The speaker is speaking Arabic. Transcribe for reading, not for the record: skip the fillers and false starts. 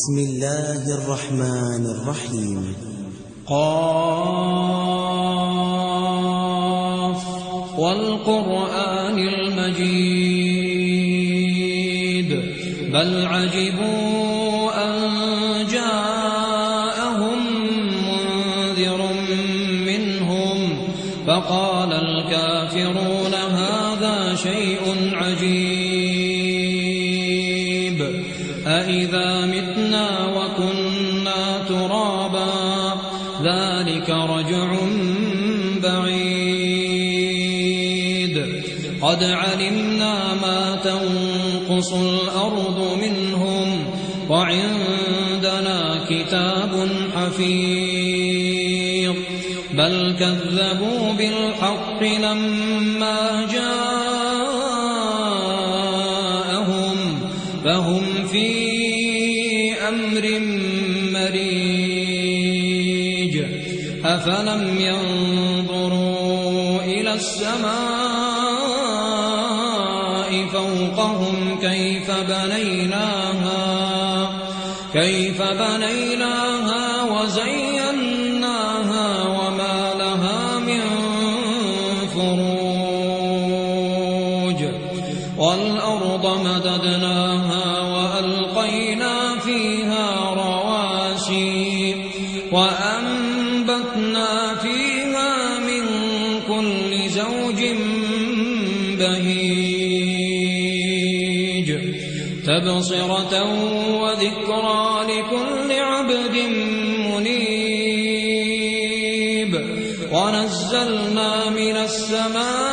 بسم الله الرحمن الرحيم. قاف والقرآن المجيد بل عجبوا أن جاءهم منذر منهم فقال الكافرون هذا شيء عجيب أإذا متنا وكنا ترابا ذلك رجع بعيد قد علمنا ما تنقص الأرض منهم وعندنا كتاب حفيظ بل كذبوا بالحق لما جاءهم فهم في أمر مريج أفلم ينظروا إلى السماء فوقهم كيف بنيناها وزيناها وما لها من فروج والأرض مددناها وألقينا فيها رواسي وأنبتنا فيها من كل زوج بهيج تبصرة وذكرى لكل عبد منيب ونزلنا من السماء